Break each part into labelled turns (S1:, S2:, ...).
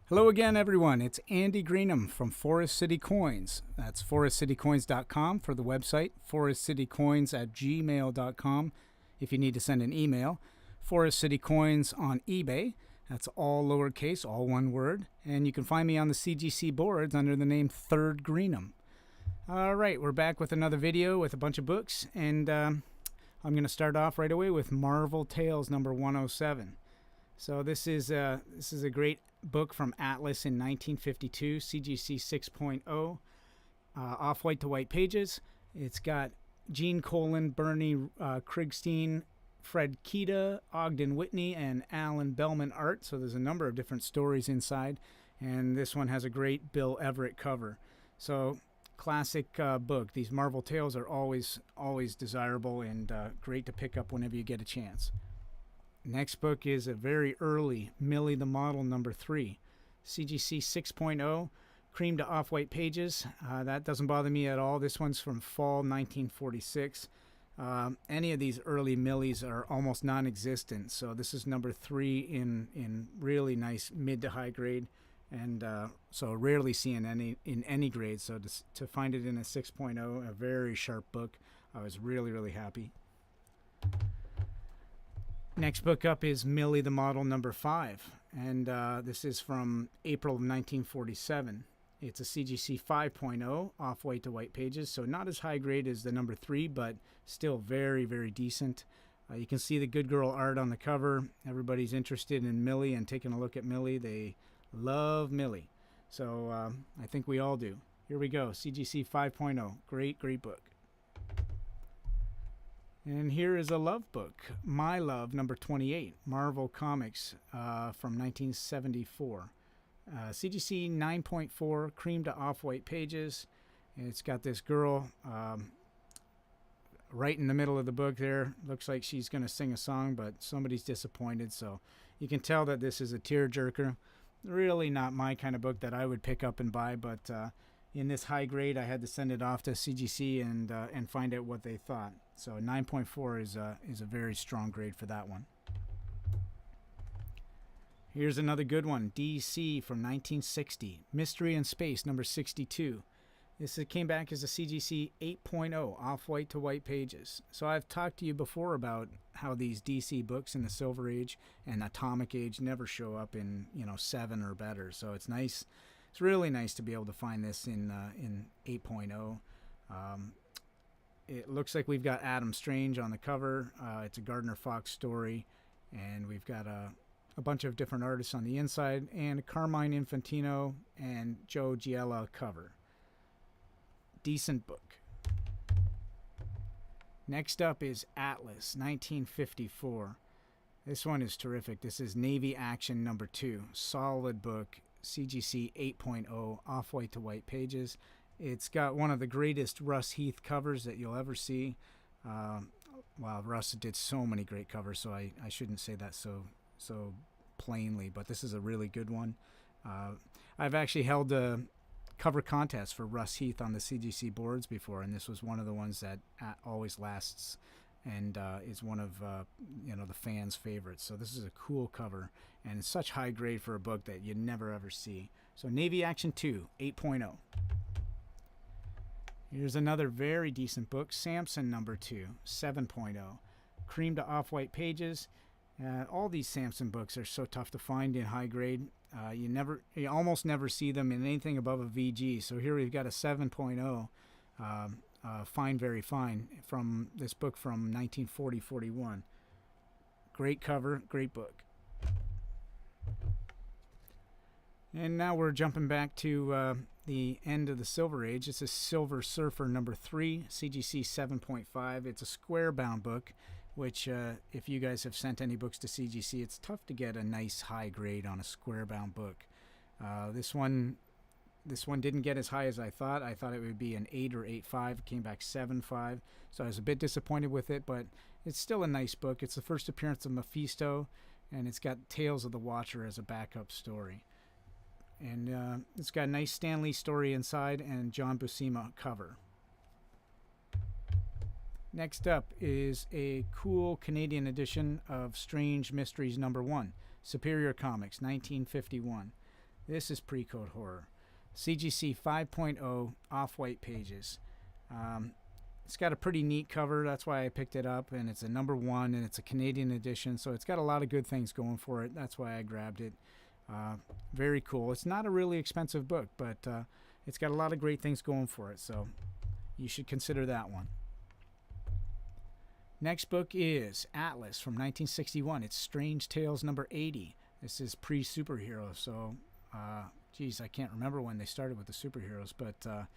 S1: Hello again, everyone. It's Andy Greenham from Forest City Coins. That's forestcitycoins.com for the website, forestcitycoins@gmail.com if you need to send an email. Forest City Coins on eBay. That's all lowercase, all one word. And you can find me on the CGC boards under the name Third Greenham. All right, we're back with another video with a bunch of books. And I'm going to start off right away with Marvel Tales number 107. So this is a great book from Atlas in 1952, CGC 6.0, off-white to white pages. It's got Gene Colan, Bernie Krigstein, Fred Kita, Ogden Whitney, and Alan Bellman art. So there's a number of different stories inside, and this one has a great Bill Everett cover. So classic book. These Marvel Tales are always desirable and great to pick up whenever you get a chance. Next book is a very early Millie the Model number 3, CGC 6.0, cream to off-white pages. That doesn't bother me at all. This one's from fall 1946. Any of these early Millies are almost non-existent, so this is number 3 in really nice mid to high grade, and so rarely seen in any grade. So to find it in a 6.0, a very sharp book, I was really happy. Next book up is Millie the Model number 5, and this is from April of 1947. It's a CGC 5.0, off-white to white pages, so not as high grade as the number 3, but still very decent. You can see the good girl art on the cover. Everybody's interested in Millie and taking a look at Millie. They love Millie, so I think we all do. Here we go, CGC 5.0, great book. And here is a love book, My Love, number 28, Marvel Comics from 1974. CGC 9.4, cream to off-white pages. It's got this girl right in the middle of the book there. Looks like she's going to sing a song, but somebody's disappointed. So you can tell that this is a tearjerker. Really not my kind of book that I would pick up and buy, but in this high grade, I had to send it off to CGC and find out what they thought. So 9.4 is a very strong grade for that one. Here's another good one, DC from 1960, Mystery in Space number 62. This came back as a CGC 8.0, off-white to white pages. So I've talked to you before about how these DC books in the Silver Age and Atomic Age never show up in 7 or better. So it's nice. It's really nice to be able to find this in 8.0. It looks like we've got Adam Strange on the cover. It's a Gardner Fox story, and we've got a bunch of different artists on the inside, and Carmine Infantino and Joe Giella cover. Decent book. Next up is Atlas, 1954. This one is terrific. This is Navy Action number 2. Solid book. CGC 8.0, off-white to white pages. It's got one of the greatest Russ Heath covers that you'll ever see. Well, Russ did so many great covers, so I shouldn't say that so plainly, but this is a really good one. I've actually held a cover contest for Russ Heath on the CGC boards before, and this was one of the ones that always lasts and is one of the fans' favorites. So this is a cool cover, and it's such high grade for a book that you never ever see. So Navy Action 2, 8.0. Here's another very decent book, Samson number 2, 7.0. Cream to off-white pages. All these Samson books are so tough to find in high grade. You almost never see them in anything above a VG. So here we've got a 7.0. Fine, very fine, from this book from 1940-41. Great cover, great book. And now we're jumping back to the end of the Silver Age. This is Silver Surfer number 3, CGC 7.5. It's a square bound book, which if you guys have sent any books to CGC, it's tough to get a nice high grade on a square bound book. This one didn't get as high as I thought. I thought it would be an 8 or 8.5. It came back 7.5. So I was a bit disappointed with it, but it's still a nice book. It's the first appearance of Mephisto, and it's got Tales of the Watcher as a backup story. And it's got a nice Stan Lee story inside and John Buscema cover. Next up is a cool Canadian edition of Strange Mysteries number 1, Superior Comics, 1951. This is pre-code horror. CGC 5.0 off-white pages. It's got a pretty neat cover. That's why I picked it up, and it's a #1, and it's a Canadian edition, so it's got a lot of good things going for it. That's why I grabbed it. Very cool. It's not a really expensive book, but it's got a lot of great things going for it, so you should consider that one. Next book is Atlas from 1961. It's Strange Tales #80. This is pre-superhero, so geez, I can't remember when they started with the superheroes, but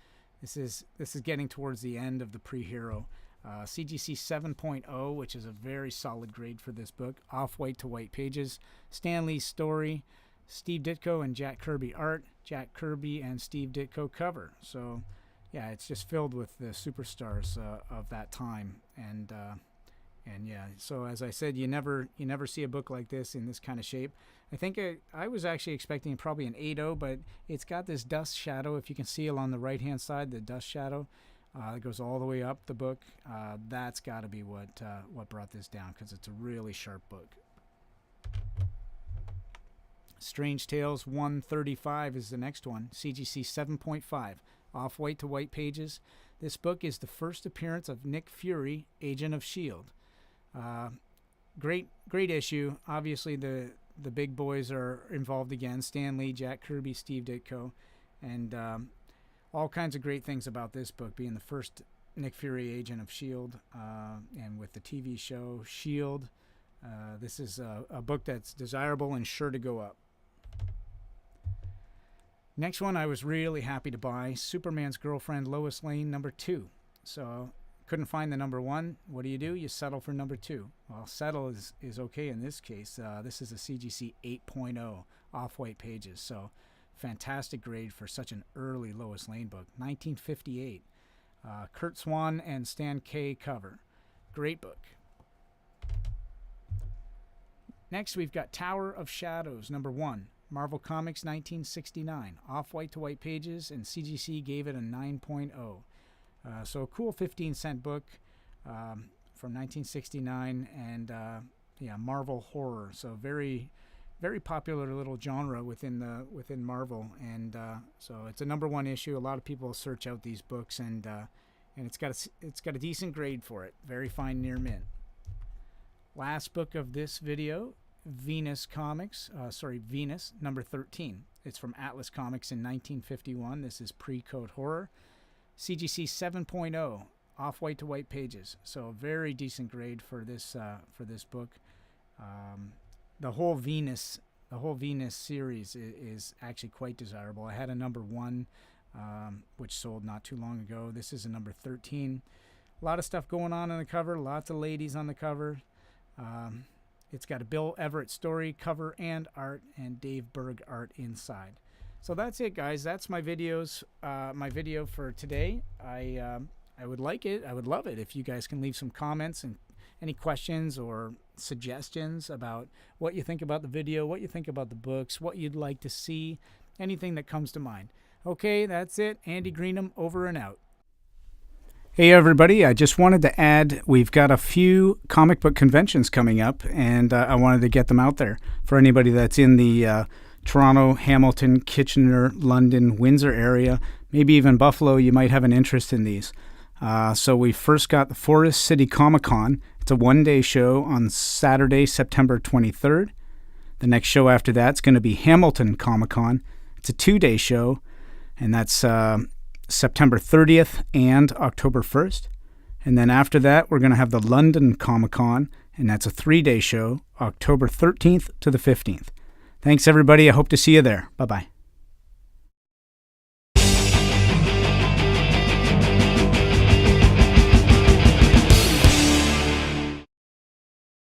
S1: this is getting towards the end of the pre-hero. CGC 7.0, which is a very solid grade for this book. Off-white to white pages. Stan Lee's story. Steve Ditko and Jack Kirby art. Jack Kirby and Steve Ditko cover. So, yeah, it's just filled with the superstars of that time. And yeah, so as I said, you never see a book like this in this kind of shape. I think I was actually expecting probably an 8.0, but it's got this dust shadow. If you can see along the right-hand side, the dust shadow that goes all the way up the book. That's got to be what brought this down, because it's a really sharp book. Strange Tales 135 is the next one. CGC 7.5, off-white to white pages. This book is the first appearance of Nick Fury, Agent of S.H.I.E.L.D. Great issue. Obviously, the big boys are involved again. Stan Lee, Jack Kirby, Steve Ditko, and all kinds of great things about this book, being the first Nick Fury Agent of S.H.I.E.L.D. And with the TV show S.H.I.E.L.D., this is a book that's desirable and sure to go up. Next one I was really happy to buy, Superman's Girlfriend, Lois Lane, #2. So couldn't find the #1. What do? You settle for #2. Well, settle is okay in this case. This is a CGC 8.0 off-white pages. So fantastic grade for such an early Lois Lane book. 1958. Kurt Swan and Stan K cover. Great book. Next we've got Tower of Shadows, #1. Marvel Comics 1969. Off-white to white pages, and CGC gave it a 9.0. So a cool 15-cent book from 1969, and yeah, Marvel horror. So very, very popular little genre within Marvel, and so it's a #1 issue. A lot of people search out these books, and it's got a decent grade for it. Very fine, near mint. Last book of this video, Venus Comics. Venus #13. It's from Atlas Comics in 1951. This is pre-code horror. CGC 7.0, off-white to white pages. So a very decent grade for this book. The whole Venus series is actually quite desirable. I had a #1, which sold not too long ago. This is a #13. A lot of stuff going on the cover. Lots of ladies on the cover. It's got a Bill Everett story cover and art, and Dave Berg art inside. So that's it, guys. That's my videos. My video for today. I would like it. I would love it if you guys can leave some comments and any questions or suggestions about what you think about the video, what you think about the books, what you'd like to see, anything that comes to mind. Okay, that's it. Andy Greenham, over and out. Hey everybody, I just wanted to add, we've got a few comic book conventions coming up, and I wanted to get them out there for anybody that's in the Toronto, Hamilton, Kitchener, London, Windsor area, maybe even Buffalo. You might have an interest in these. So we first got the Forest City Comic Con. It's a one-day show on Saturday, September 23rd. The next show after that's going to be Hamilton Comic Con. It's a two-day show, and that's September 30th and October 1st. And then after that, we're going to have the London Comic Con, and that's a 3-day show, October 13th to the 15th. Thanks, everybody. I hope to see you there. Bye-bye.